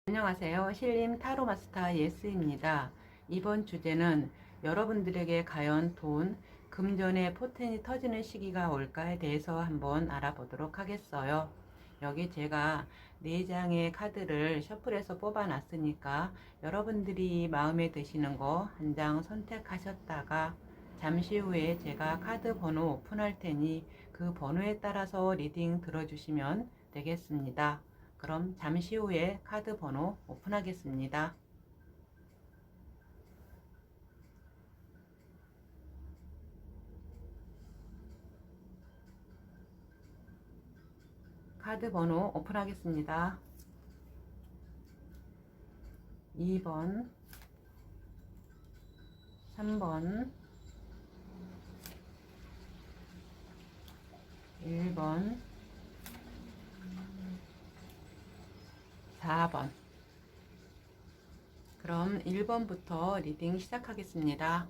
안녕하세요. 신림 타로 마스터 예스입니다. 이번 주제는 여러분들에게 과연 돈, 금전의 포텐이 터지는 시기가 올까에 대해서 한번 알아보도록 하겠어요. 여기 제가 4장의 카드를 셔플해서 뽑아 놨으니까 여러분들이 마음에 드시는 거 한 장 선택하셨다가 잠시 후에 제가 카드 번호 오픈할 테니 그 번호에 따라서 리딩 들어주시면 되겠습니다. 그럼 잠시 후에 카드 번호 오픈하겠습니다. 카드 번호 오픈하겠습니다. 2번, 3번, 1번, 4번. 그럼 1번부터 리딩 시작하겠습니다.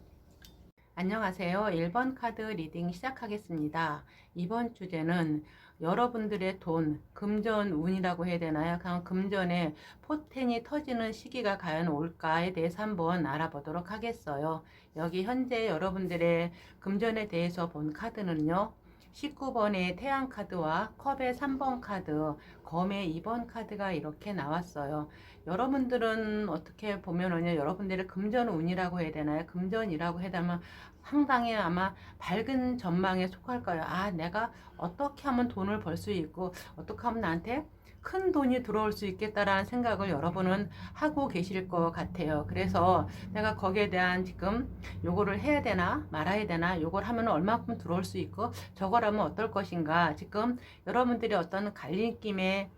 안녕하세요. 1번 카드 리딩 시작하겠습니다. 이번 주제는 여러분들의 돈, 금전 운이라고 해야 되나요? 그냥 금전의 포텐이 터지는 시기가 과연 올까에 대해서 한번 알아보도록 하겠어요. 여기 현재 여러분들의 금전에 대해서 본 카드는요. 19번의 태양 카드와 컵의 3번 카드, 검의 2번 카드가 이렇게 나왔어요. 여러분들은 어떻게 보면은요, 여러분들의 금전 운이라고 해야 되나요? 금전이라고 해야 되면 상당히 아마 밝은 전망에 속할 거예요. 아, 내가 어떻게 하면 돈을 벌 수 있고, 어떻게 하면 나한테 큰 돈이 들어올 수 있겠다라는 생각을 여러분은 하고 계실 것 같아요. 그래서 내가 거기에 대한 지금 요거를 해야 되나 말아야 되나, 요걸 하면 얼마큼 들어올 수 있고 저걸 하면 어떨 것인가, 지금 여러분들이 어떤 갈림길에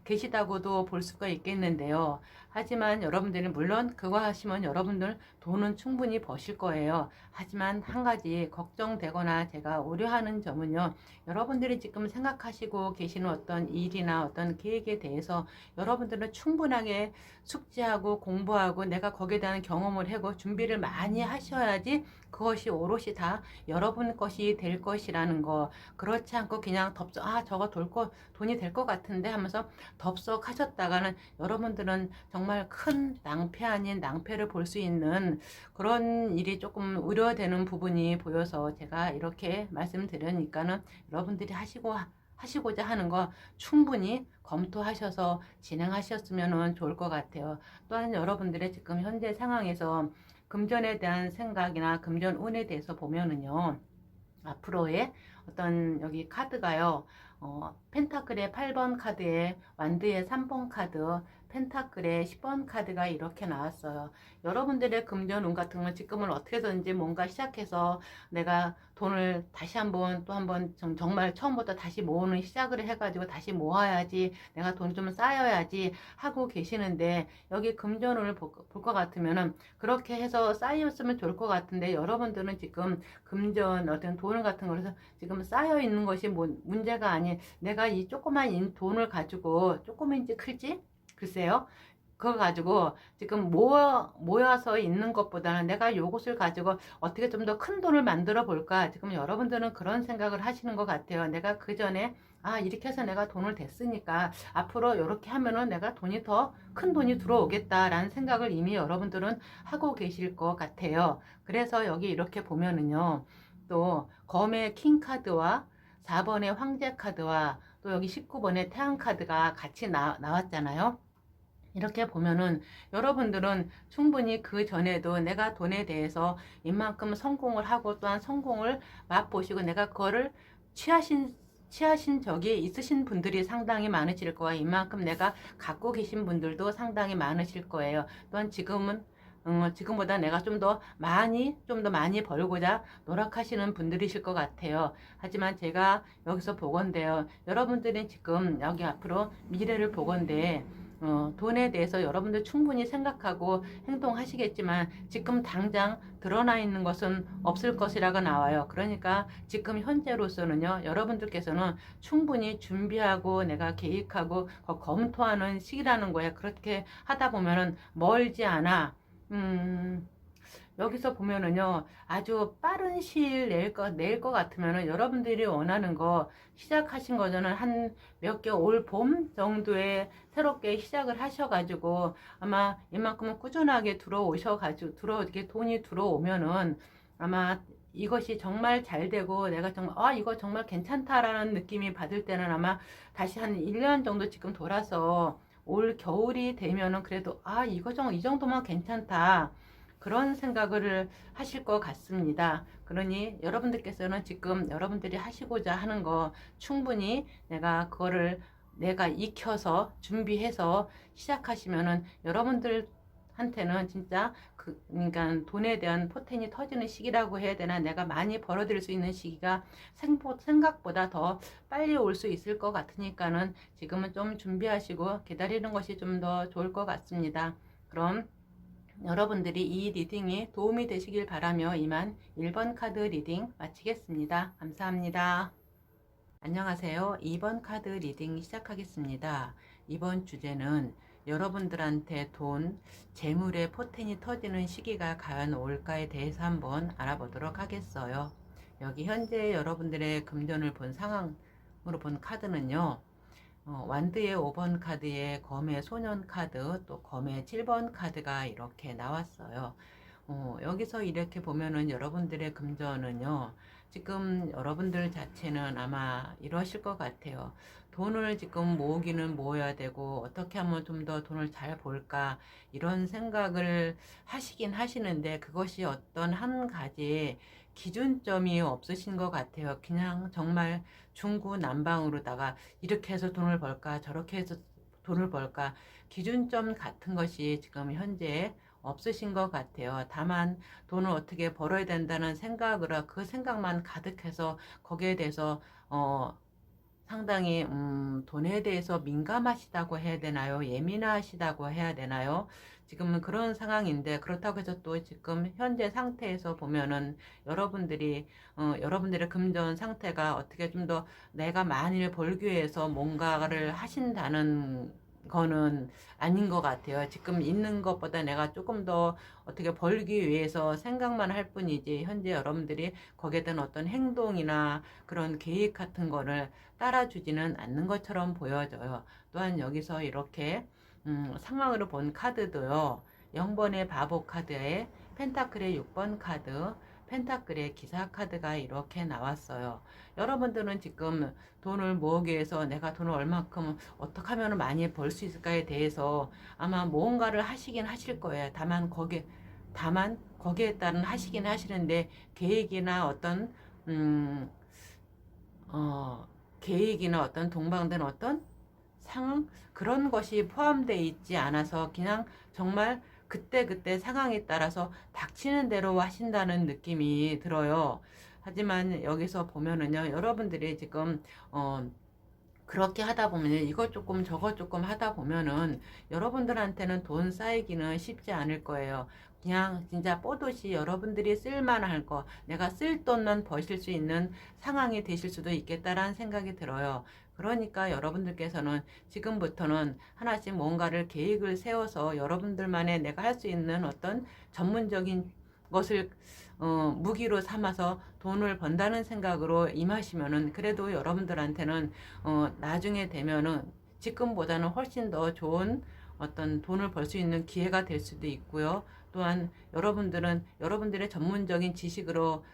계시다고도 볼 수가 있겠는데요. 하지만 여러분들이 물론 그거 하시면 여러분들 돈은 충분히 버실 거예요. 하지만 한 가지 걱정되거나 제가 우려하는 점은요. 여러분들이 지금 생각하시고 계시는 어떤 일이나 어떤 계획에 대해서 여러분들은 충분하게 숙지하고 공부하고 내가 거기에 대한 경험을 하고 준비를 많이 하셔야지 그것이 오롯이 다 여러분 것이 될 것이라는 거. 그렇지 않고 그냥 덥석 저거 돈이 될 것 같은데 하면서 덥석 하셨다가는 여러분들은 정말 큰 낭패 아닌 낭패를 볼 수 있는 그런 일이 조금 우려되는 부분이 보여서 제가 이렇게 말씀드리니까는 여러분들이 하시고자 하는 거 충분히 검토하셔서 진행하셨으면 좋을 것 같아요. 또한 여러분들의 지금 현재 상황에서 금전에 대한 생각이나 금전 운에 대해서 보면은요. 앞으로의 어떤 여기 카드가요. 펜타클의 8번 카드에 완드의 3번 카드, 펜타클의 10번 카드가 이렇게 나왔어요. 여러분들의 금전운 같은 건 지금은 어떻게든지 뭔가 시작해서 내가 돈을 다시 한번 또 한번 정말 처음부터 다시 모으는 시작을 해가지고 다시 모아야지, 내가 돈 좀 쌓여야지 하고 계시는데 여기 금전운을 볼 것 같으면은 그렇게 해서 쌓였으면 좋을 것 같은데 여러분들은 지금 금전 어떤 돈 같은 거에서 지금 쌓여 있는 것이 문제가 아닌, 내가 이 조그만 돈을 가지고 조금인지 클지 글쎄요. 그거 가지고 지금 모여서 있는 것보다는 내가 요것을 가지고 어떻게 좀 더 큰 돈을 만들어 볼까, 지금 여러분들은 그런 생각을 하시는 것 같아요. 내가 그 전에 이렇게 해서 내가 돈을 댔으니까 앞으로 이렇게 하면은 내가 더 큰 돈이 들어오겠다라는 생각을 이미 여러분들은 하고 계실 것 같아요. 그래서 여기 이렇게 보면은요, 또 검의 킹 카드와 4번의 황제 카드와 또 여기 19번의 태양 카드가 같이 나왔잖아요. 이렇게 보면은 여러분들은 충분히 그 전에도 내가 돈에 대해서 이만큼 성공을 하고 또한 성공을 맛보시고 내가 그거를 취하신 적이 있으신 분들이 상당히 많으실 거야. 이만큼 내가 갖고 계신 분들도 상당히 많으실 거예요. 또한 지금보다 내가 좀 더 많이 벌고자 노력하시는 분들이실 것 같아요. 하지만 제가 여기서 보건대요. 여러분들이 지금 여기 앞으로 미래를 보건대 돈에 대해서 여러분들 충분히 생각하고 행동하시겠지만 지금 당장 드러나 있는 것은 없을 것이라고 나와요. 그러니까 지금 현재로서는요, 여러분들께서는 충분히 준비하고 내가 계획하고 검토하는 시기라는 거예요. 그렇게 하다 보면은 멀지 않아 여기서 보면은요, 아주 빠른 시일 낼 것 같으면은 여러분들이 원하는 거 시작하신 거는 한 몇 개 올 봄 정도에 새롭게 시작을 하셔가지고 아마 이만큼은 꾸준하게 이렇게 돈이 들어오면은 아마 이것이 정말 잘 되고 내가 정말 이거 정말 괜찮다라는 느낌이 받을 때는 아마 다시 한 1년 정도 지금 돌아서 올 겨울이 되면은 그래도 이 정도면 괜찮다. 그런 생각을 하실 것 같습니다. 그러니 여러분들께서는 지금 여러분들이 하시고자 하는 거 충분히 내가 익혀서 준비해서 시작하시면은 여러분들한테는 진짜 그러니까 돈에 대한 포텐이 터지는 시기라고 해야 되나, 내가 많이 벌어들일 수 있는 시기가 생각보다 더 빨리 올 수 있을 것 같으니까는 지금은 좀 준비하시고 기다리는 것이 좀 더 좋을 것 같습니다. 그럼 여러분들이 이 리딩이 도움이 되시길 바라며 이만 1번 카드 리딩 마치겠습니다. 감사합니다. 안녕하세요. 2번 카드 리딩 시작하겠습니다. 이번 주제는 여러분들한테 돈, 재물의 포텐이 터지는 시기가 과연 올까에 대해서 한번 알아보도록 하겠어요. 여기 현재 여러분들의 금전을 본 상황으로 본 카드는요. 완드의 5번 카드에 검의 소년 카드, 또 검의 7번 카드가 이렇게 나왔어요. 여기서 이렇게 보면은 여러분들의 금전은요, 지금 여러분들 자체는 아마 이러실 것 같아요. 돈을 지금 모으기는 모아야 되고, 어떻게 하면 좀 더 돈을 잘 벌까, 이런 생각을 하시긴 하시는데, 그것이 어떤 한 가지 기준점이 없으신 것 같아요. 그냥 정말 중구난방으로다가 이렇게 해서 돈을 벌까, 저렇게 해서 돈을 벌까, 기준점 같은 것이 지금 현재 없으신 것 같아요. 다만 돈을 어떻게 벌어야 된다는 생각으로 그 생각만 가득해서 거기에 대해서 상당히 돈에 대해서 민감하시다고 해야 되나요? 예민하시다고 해야 되나요? 지금은 그런 상황인데, 그렇다고 해서 또 지금 현재 상태에서 보면은 여러분들의 금전 상태가 어떻게 좀 더 내가 많이 벌기 위해서 뭔가를 하신다는 거는 아닌 것 같아요. 지금 있는 것보다 내가 조금 더 어떻게 벌기 위해서 생각만 할 뿐이지, 현재 여러분들이 거기에 대한 어떤 행동이나 그런 계획 같은 거를 따라주지는 않는 것처럼 보여져요. 또한 여기서 이렇게 상황으로 본 카드도요. 0번의 바보 카드에 펜타클의 6번 카드, 펜타클의 기사 카드가 이렇게 나왔어요. 여러분들은 지금 돈을 모으기 위해서 내가 돈을 얼마큼 어떻게 하면 많이 벌 수 있을까에 대해서 아마 무언가를 하시긴 하실 거예요. 다만 거기에 따른 하시긴 하시는데, 계획이나 어떤 음, 계획이나 어떤 동방된 어떤 상황, 그런 것이 포함되어 있지 않아서 그냥 정말 그때그때 상황에 따라서 닥치는 대로 하신다는 느낌이 들어요. 하지만 여기서 보면은요, 여러분들이 지금 그렇게 하다 보면 이것 조금 저것 조금 하다 보면은 여러분들한테는 돈 쌓이기는 쉽지 않을 거예요. 그냥 진짜 뽀듯이 여러분들이 쓸만할 거, 내가 쓸 돈만 버실 수 있는 상황이 되실 수도 있겠다라는 생각이 들어요. 그러니까 여러분들께서는 지금부터는 하나씩 뭔가를 계획을 세워서 여러분들만의 내가 할 수 있는 어떤 전문적인 것을 무기로 삼아서 돈을 번다는 생각으로 임하시면은, 그래도 여러분들한테는 나중에 되면은 지금보다는 훨씬 더 좋은 어떤 돈을 벌 수 있는 기회가 될 수도 있고요. 또한 여러분들은 여러분들의 전문적인 지식으로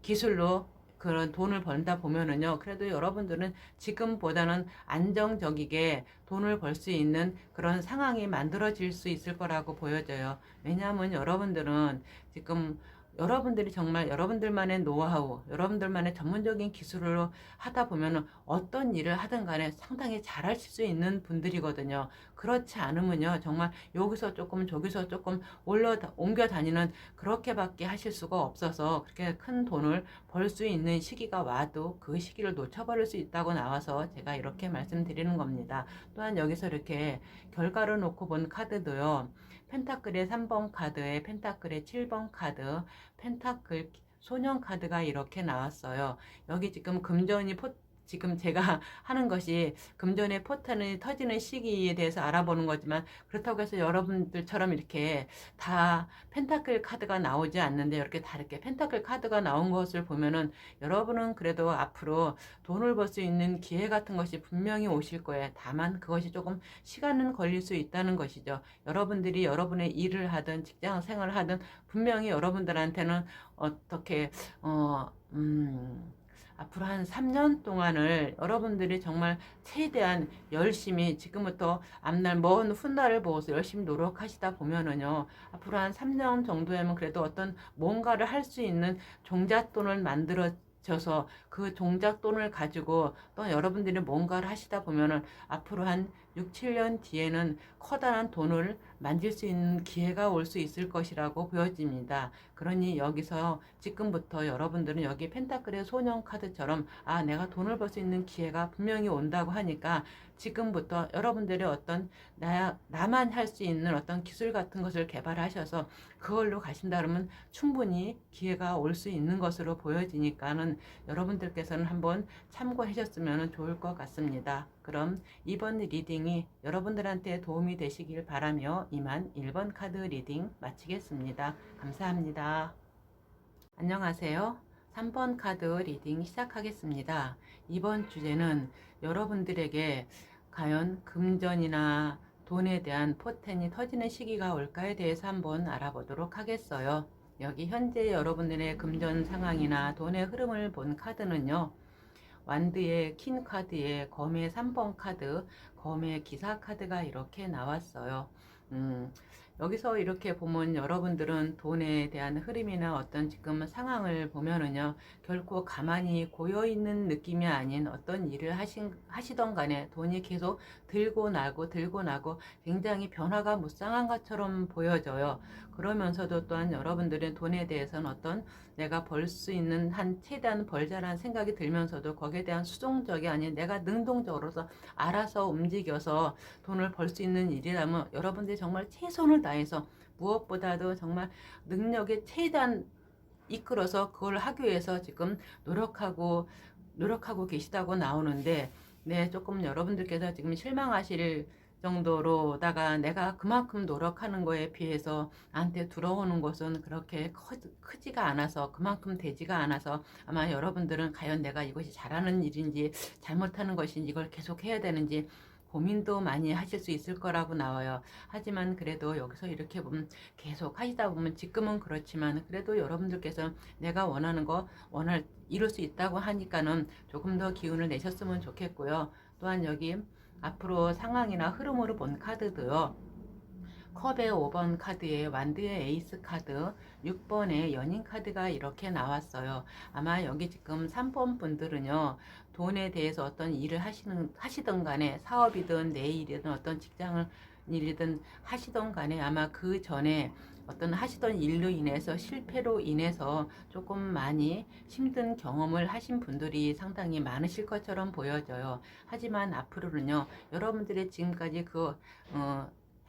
기술로 그런 돈을 벌다 보면은요, 그래도 여러분들은 지금보다는 안정적이게 돈을 벌 수 있는 그런 상황이 만들어질 수 있을 거라고 보여져요. 왜냐하면 여러분들은 지금 여러분들이 정말 여러분들만의 노하우, 여러분들만의 전문적인 기술로 하다 보면은 어떤 일을 하든 간에 상당히 잘하실 수 있는 분들이거든요. 그렇지 않으면요, 정말 여기서 조금 저기서 조금 옮겨 다니는 그렇게밖에 하실 수가 없어서, 그렇게 큰 돈을 벌 수 있는 시기가 와도 그 시기를 놓쳐버릴 수 있다고 나와서 제가 이렇게 말씀드리는 겁니다. 또한 여기서 이렇게 결과를 놓고 본 카드도요, 펜타클의 3번 카드에 펜타클의 7번 카드, 펜타클 소년 카드가 이렇게 나왔어요. 여기 지금 금전이 지금 제가 하는 것이 금전의 포탄이 터지는 시기에 대해서 알아보는 거지만, 그렇다고 해서 여러분들처럼 이렇게 다 펜타클 카드가 나오지 않는데, 이렇게 다 이렇게 펜타클 카드가 나온 것을 보면은 여러분은 그래도 앞으로 돈을 벌 수 있는 기회 같은 것이 분명히 오실 거예요. 다만 그것이 조금 시간은 걸릴 수 있다는 것이죠. 여러분들이 여러분의 일을 하든 직장 생활을 하든 분명히 여러분들한테는 어떻게 앞으로 한 3년 동안을 여러분들이 정말 최대한 열심히 지금부터 앞날 먼 훗날을 보고서 열심히 노력하시다 보면은요, 앞으로 한 3년 정도에는 그래도 어떤 뭔가를 할 수 있는 종잣돈을 만들어져서 그 종잣돈을 가지고 또 여러분들이 뭔가를 하시다 보면은 앞으로 한 6, 7년 뒤에는 커다란 돈을 만질 수 있는 기회가 올 수 있을 것이라고 보여집니다. 그러니 여기서 지금부터 여러분들은 여기 펜타클의 소년 카드처럼 내가 돈을 벌 수 있는 기회가 분명히 온다고 하니까 지금부터 여러분들의 어떤 나만 할 수 있는 어떤 기술 같은 것을 개발하셔서 그걸로 가신다 그러면 충분히 기회가 올 수 있는 것으로 보여지니까는 여러분들께서는 한번 참고하셨으면 좋을 것 같습니다. 그럼 이번 리딩이 여러분들한테 도움이 되시길 바라며 이만 1번 카드 리딩 마치겠습니다. 감사합니다. 안녕하세요. 3번 카드 리딩 시작하겠습니다. 이번 주제는 여러분들에게 과연 금전이나 돈에 대한 포텐이 터지는 시기가 올까에 대해서 한번 알아보도록 하겠어요. 여기 현재 여러분들의 금전 상황이나 돈의 흐름을 본 카드는요, 완드의 퀸 카드에 검의 3번 카드, 검의 기사 카드가 이렇게 나왔어요. 여기서 이렇게 보면 여러분들은 돈에 대한 흐름이나 어떤 지금 상황을 보면은요, 결코 가만히 고여있는 느낌이 아닌 어떤 일을 하시던 간에 돈이 계속 들고 나고 굉장히 변화가 무쌍한 것처럼 보여져요. 그러면서도 또한 여러분들의 돈에 대해서는 어떤 내가 벌 수 있는 한 최대한 벌자라는 생각이 들면서도 거기에 대한 수동적이 아닌 내가 능동적으로서 알아서 움직여서 돈을 벌 수 있는 일이라면 여러분들이 정말 최선을 다해서 무엇보다도 정말 능력에 최대한 이끌어서 그걸 하기 위해서 지금 노력하고 계시다고 나오는데, 네, 조금 여러분들께서 지금 실망하실 정도로다가 내가 그만큼 노력하는 거에 비해서 나한테 들어오는 것은 그렇게 크지가 않아서, 그만큼 되지가 않아서 아마 여러분들은 과연 내가 이것이 잘하는 일인지 잘못하는 것인지 이걸 계속 해야 되는지 고민도 많이 하실 수 있을 거라고 나와요. 하지만 그래도 여기서 이렇게 보면 계속 하시다 보면 지금은 그렇지만 그래도 여러분들께서 내가 원하는 거 이룰 수 있다고 하니까는 조금 더 기운을 내셨으면 좋겠고요. 또한 여기 앞으로 상황이나 흐름으로 본 카드도요, 컵의 5번 카드에 완드의 에이스 카드, 6번의 연인 카드가 이렇게 나왔어요. 아마 여기 지금 3번 분들은요, 돈에 대해서 어떤 일을 하시던 간에 사업이든 내 일이든 어떤 직장을 일이든 하시던 간에 아마 그 전에 어떤 하시던 일로 인해서 실패로 인해서 조금 많이 힘든 경험을 하신 분들이 상당히 많으실 것처럼 보여져요. 하지만 앞으로는요, 여러분들의 지금까지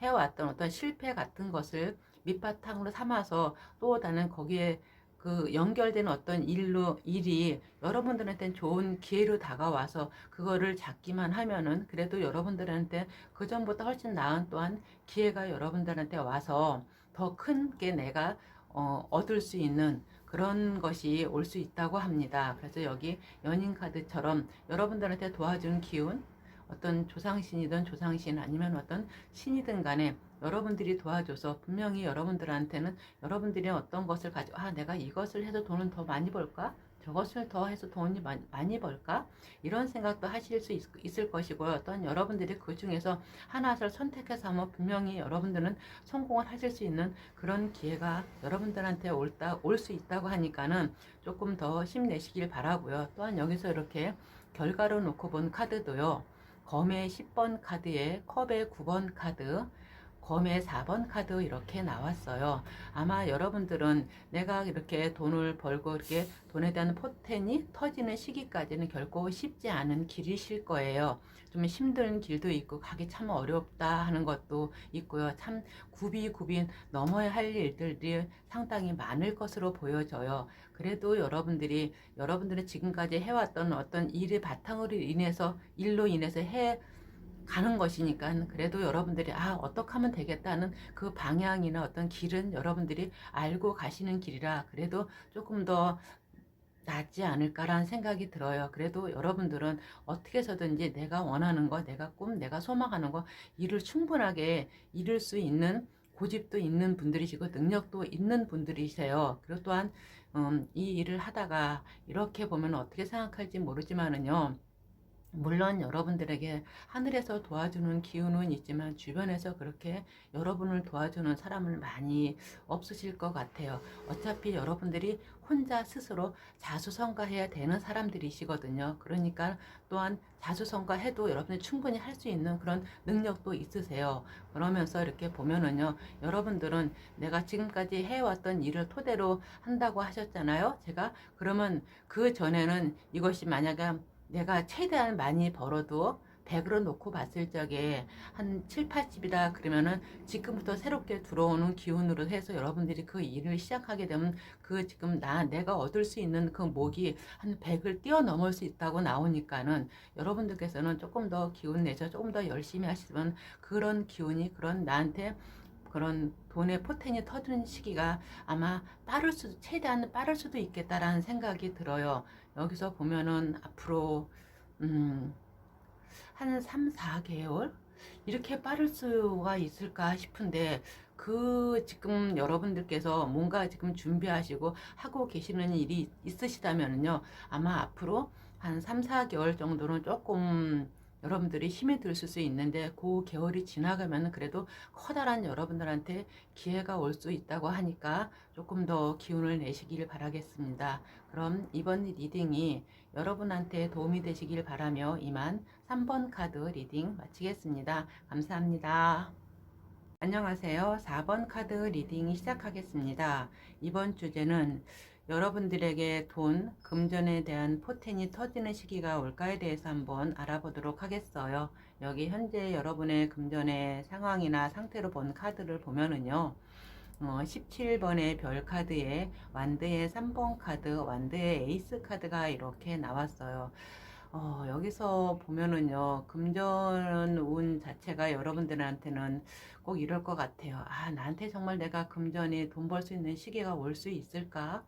해왔던 어떤 실패 같은 것을 밑바탕으로 삼아서 또 다른 거기에 그 연결되는 어떤 일이 여러분들한테는 좋은 기회로 다가와서 그거를 잡기만 하면은 그래도 여러분들한테 그 전보다 훨씬 나은 또한 기회가 여러분들한테 와서 더 큰 게 내가 얻을 수 있는 그런 것이 올 수 있다고 합니다. 그래서 여기 연인 카드처럼 여러분들한테 도와준 기운, 어떤 조상신이든 조상신 아니면 어떤 신이든 간에 여러분들이 도와줘서 분명히 여러분들한테는 여러분들이 어떤 것을 가지고 내가 이것을 해서 돈은 더 많이 벌까? 저것을 더 해서 돈이 많이 벌까? 이런 생각도 하실 수 있을 것이고요. 또한 여러분들이 그 중에서 하나를 선택해서 하면 분명히 여러분들은 성공을 하실 수 있는 그런 기회가 여러분들한테 올 수 있다고 하니까는 조금 더 힘내시길 바라고요. 또한 여기서 이렇게 결과로 놓고 본 카드도요, 검의 10번 카드에 컵의 9번 카드, 검의 4번 카드 이렇게 나왔어요. 아마 여러분들은 내가 이렇게 돈을 벌고 이렇게 돈에 대한 포텐이 터지는 시기까지는 결코 쉽지 않은 길이실 거예요. 좀 힘든 길도 있고 가기 참 어렵다 하는 것도 있고요. 참 굽이 넘어야 할 일들이 상당히 많을 것으로 보여져요. 그래도 여러분들이 지금까지 해왔던 어떤 일의 바탕으로 인해서 일로 인해서 해 가는 것이니까 그래도 여러분들이 어떻게 하면 되겠다는 그 방향이나 어떤 길은 여러분들이 알고 가시는 길이라 그래도 조금 더 낫지 않을까라는 생각이 들어요. 그래도 여러분들은 어떻게 해서든지 내가 원하는 거, 내가 꿈, 내가 소망하는 거 일을 충분하게 이룰 수 있는 고집도 있는 분들이시고 능력도 있는 분들이세요. 그리고 또한 이 일을 하다가 이렇게 보면 어떻게 생각할지 모르지만은요. 물론 여러분들에게 하늘에서 도와주는 기운은 있지만 주변에서 그렇게 여러분을 도와주는 사람은 많이 없으실 것 같아요. 어차피 여러분들이 혼자 스스로 자수성가해야 되는 사람들이시거든요. 그러니까 또한 자수성가해도 여러분이 충분히 할 수 있는 그런 능력도 있으세요. 그러면서 이렇게 보면은요, 여러분들은 내가 지금까지 해왔던 일을 토대로 한다고 하셨잖아요. 제가 그러면 그 전에는 이것이 만약에 내가 최대한 많이 벌어도 100으로 놓고 봤을 적에 한 7, 80이다 그러면은 지금부터 새롭게 들어오는 기운으로 해서 여러분들이 그 일을 시작하게 되면 그 지금 내가 얻을 수 있는 그 목이 한 100을 뛰어넘을 수 있다고 나오니까는 여러분들께서는 조금 더 기운 내서 조금 더 열심히 하시면 그런 기운이 그런 나한테 그런 돈의 포텐이 터지는 시기가 아마 최대한 빠를 수도 있겠다라는 생각이 들어요. 여기서 보면은 앞으로 한 3, 4개월 이렇게 빠를 수가 있을까 싶은데 지금 여러분들께서 뭔가 지금 준비하시고 하고 계시는 일이 있으시다면요. 아마 앞으로 한 3, 4개월 정도는 조금 여러분들이 힘이 들 수 있는데 그 개월이 지나가면 그래도 커다란 여러분들한테 기회가 올 수 있다고 하니까 조금 더 기운을 내시길 바라겠습니다. 그럼 이번 리딩이 여러분한테 도움이 되시길 바라며 이만 3번 카드 리딩 마치겠습니다. 감사합니다. 안녕하세요. 4번 카드 리딩 시작하겠습니다. 이번 주제는 여러분들에게 돈, 금전에 대한 포텐이 터지는 시기가 올까에 대해서 한번 알아보도록 하겠어요. 여기 현재 여러분의 금전의 상황이나 상태로 본 카드를 보면은요. 17번의 별 카드에 완드의 3번 카드, 완드의 에이스 카드가 이렇게 나왔어요. 여기서 보면은요, 금전 운 자체가 여러분들한테는 꼭 이럴 것 같아요. 나한테 정말 내가 금전이 돈 벌 수 있는 시기가 올 수 있을까?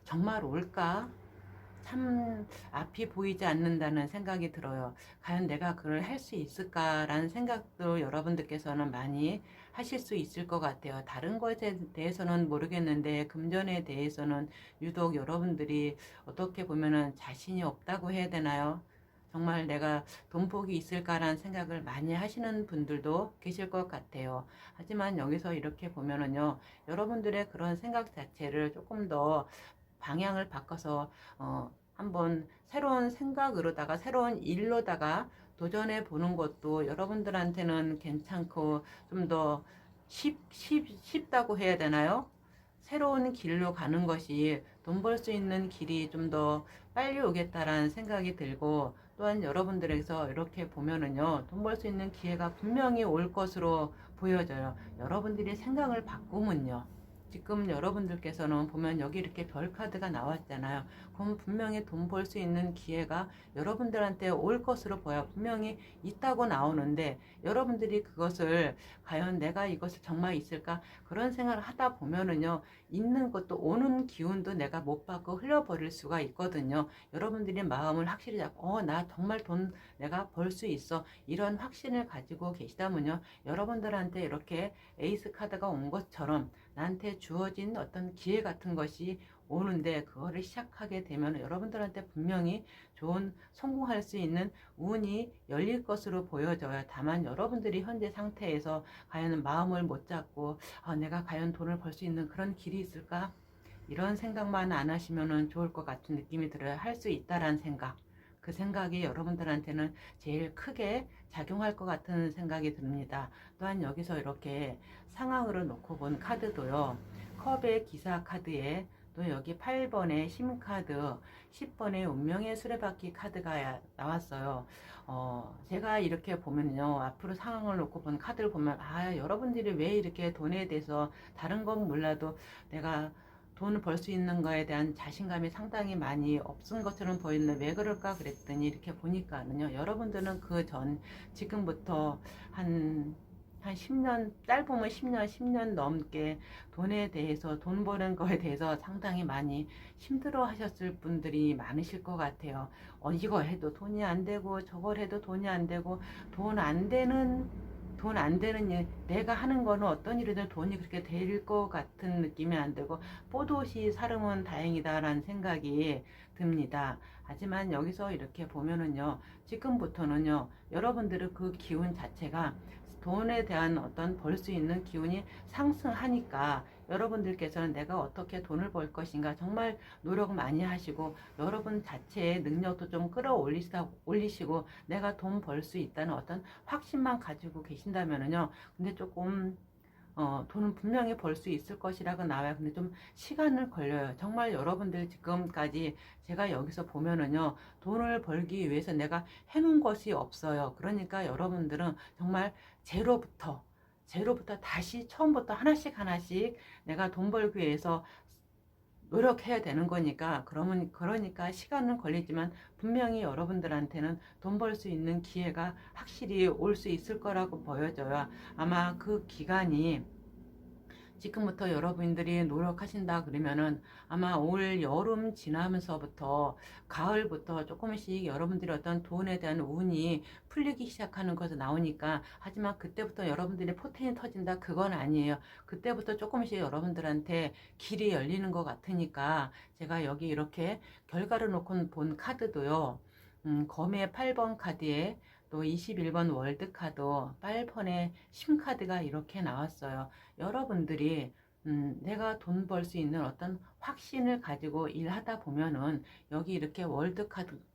정말 올까? 참 앞이 보이지 않는다는 생각이 들어요. 과연 내가 그걸 할 수 있을까라는 생각도 여러분들께서는 많이 하실 수 있을 것 같아요. 다른 것에 대해서는 모르겠는데 금전에 대해서는 유독 여러분들이 어떻게 보면은 자신이 없다고 해야 되나요? 정말 내가 돈복이 있을까라는 생각을 많이 하시는 분들도 계실 것 같아요. 하지만 여기서 이렇게 보면은요, 여러분들의 그런 생각 자체를 조금 더 방향을 바꿔서 한번 새로운 생각으로다가 새로운 일로다가 도전해 보는 것도 여러분들한테는 괜찮고 좀 더 쉽다고 해야 되나요? 새로운 길로 가는 것이 돈 벌 수 있는 길이 좀 더 빨리 오겠다라는 생각이 들고 또한 여러분들에서 이렇게 보면은요, 돈 벌 수 있는 기회가 분명히 올 것으로 보여져요. 여러분들이 생각을 바꾸면요. 지금 여러분들께서는 보면 여기 이렇게 별 카드가 나왔잖아요. 그럼 분명히 돈 벌 수 있는 기회가 여러분들한테 올 것으로 보여 분명히 있다고 나오는데 여러분들이 그것을 과연 내가 이것을 정말 있을까 그런 생각을 하다 보면은요 있는 것도 오는 기운도 내가 못 받고 흘려버릴 수가 있거든요. 여러분들이 마음을 확실히 잡고 나 정말 돈 내가 벌 수 있어 이런 확신을 가지고 계시다면요 여러분들한테 이렇게 에이스 카드가 온 것처럼 나한테 주어진 어떤 기회 같은 것이 오는데 그거를 시작하게 되면 여러분들한테 분명히 좋은 성공할 수 있는 운이 열릴 것으로 보여져요. 다만 여러분들이 현재 상태에서 과연 마음을 못 잡고 내가 과연 돈을 벌 수 있는 그런 길이 있을까? 이런 생각만 안 하시면 좋을 것 같은 느낌이 들어요. 할 수 있다라는 생각. 그 생각이 여러분들한테는 제일 크게 작용할 것 같은 생각이 듭니다. 또한 여기서 이렇게 상황으로 놓고 본 카드도요. 컵의 기사 카드에 또 여기 8번의 심카드, 10번의 운명의 수레바퀴 카드가 나왔어요. 제가 이렇게 보면요. 앞으로 상황을 놓고 본 카드를 보면, 여러분들이 왜 이렇게 돈에 대해서 다른 건 몰라도 내가 돈을 벌 수 있는 거에 대한 자신감이 상당히 많이 없은 것처럼 보이는데 왜 그럴까 그랬더니 이렇게 보니까는요. 여러분들은 그 전, 지금부터 한 10년, 짧으면 10년 넘게 돈에 대해서, 돈 버는 거에 대해서 상당히 많이 힘들어 하셨을 분들이 많으실 것 같아요. 이거 해도 돈이 안 되고, 저걸 해도 돈이 안 되고, 돈 안 되는 일, 내가 하는 거는 어떤 일이든 돈이 그렇게 될 것 같은 느낌이 안 들고, 뽀듯이 살으면 다행이다라는 생각이 듭니다. 하지만 여기서 이렇게 보면은요, 지금부터는요, 여러분들의 그 기운 자체가 돈에 대한 어떤 벌 수 있는 기운이 상승하니까 여러분들께서는 내가 어떻게 돈을 벌 것인가 정말 노력 많이 하시고 여러분 자체의 능력도 좀 끌어올리시고 내가 돈 벌 수 있다는 어떤 확신만 가지고 계신다면은요. 근데 조금 돈은 분명히 벌 수 있을 것이라고 나와요. 근데 좀 시간을 걸려요. 정말 여러분들 지금까지 제가 여기서 보면은요, 돈을 벌기 위해서 내가 해놓은 것이 없어요. 그러니까 여러분들은 정말 제로부터 다시 처음부터 하나씩 내가 돈 벌기 위해서 노력해야 되는 거니까, 그러니까 시간은 걸리지만 분명히 여러분들한테는 돈 벌 수 있는 기회가 확실히 올 수 있을 거라고 보여져요. 아마 그 기간이 지금부터 여러분들이 노력하신다 그러면은 아마 올 여름 지나면서부터 가을부터 조금씩 여러분들이 어떤 돈에 대한 운이 풀리기 시작하는 것이 나오니까, 하지만 그때부터 여러분들이 포텐이 터진다 그건 아니에요. 그때부터 조금씩 여러분들한테 길이 열리는 것 같으니까 제가 여기 이렇게 결과를 놓고 본 카드도요. 검의 8번 카드에 또 21번 월드카드, 8번의 심카드가 이렇게 나왔어요. 여러분들이 내가 돈 벌 수 있는 어떤 확신을 가지고 일하다 보면은 여기 이렇게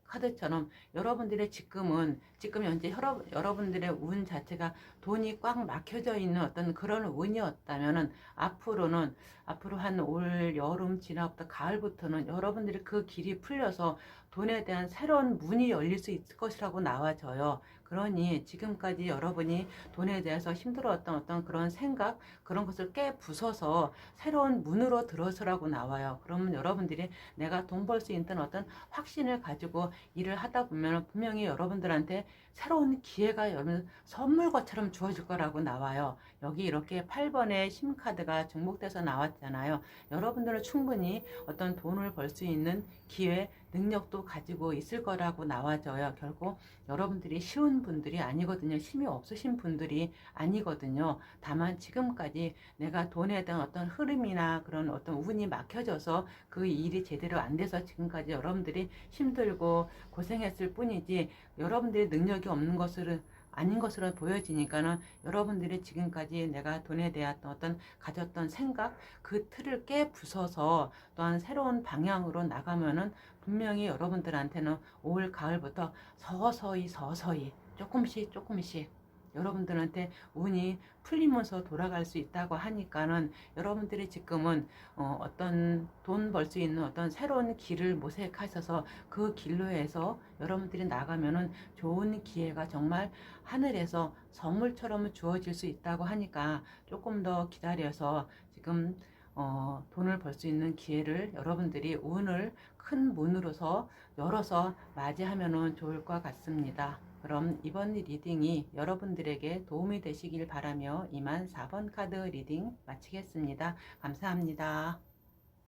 카드처럼 여러분들의 지금 현재 여러분들의 운 자체가 돈이 꽉 막혀져 있는 어떤 그런 운이었다면은 앞으로 한 올 여름 지나부터 가을부터는 여러분들이 그 길이 풀려서 돈에 대한 새로운 문이 열릴 수 있을 것이라고 나와져요. 그러니 지금까지 여러분이 돈에 대해서 힘들어했던 어떤 그런 생각, 그런 것을 깨 부숴서 새로운 문으로 들어서라고 나와요. 그러면 여러분들이 내가 돈 벌 수 있는 어떤 확신을 가지고 일을 하다 보면 분명히 여러분들한테 새로운 기회가 여러분 선물것처럼 주어질 거라고 나와요. 여기 이렇게 8번의 심카드가 중복돼서 나왔잖아요. 여러분들은 충분히 어떤 돈을 벌 수 있는 기회, 능력도 가지고 있을 거라고 나와져요. 결국 여러분들이 쉬운 분들이 아니거든요. 힘이 없으신 분들이 아니거든요. 다만 지금까지 내가 돈에 대한 어떤 흐름이나 그런 어떤 운이 막혀져서 그 일이 제대로 안 돼서 지금까지 여러분들이 힘들고 고생했을 뿐이지, 여러분들의 능력이 없는 것을 아닌 것으로 보여지니까는 여러분들이 지금까지 내가 돈에 대한 어떤 가졌던 생각, 그 틀을 깨 부숴서 또한 새로운 방향으로 나가면은 분명히 여러분들한테는 올 가을부터 서서히 조금씩 여러분들한테 운이 풀리면서 돌아갈 수 있다고 하니까는 여러분들이 지금은 어떤 돈 벌 수 있는 어떤 새로운 길을 모색하셔서 그 길로 해서 여러분들이 나가면은 좋은 기회가 정말 하늘에서 선물처럼 주어질 수 있다고 하니까 조금 더 기다려서 지금 돈을 벌 수 있는 기회를 여러분들이 운을 큰 문으로서 열어서 맞이하면 좋을 것 같습니다. 그럼 이번 리딩이 여러분들에게 도움이 되시길 바라며 이만 4번 카드 리딩 마치겠습니다. 감사합니다.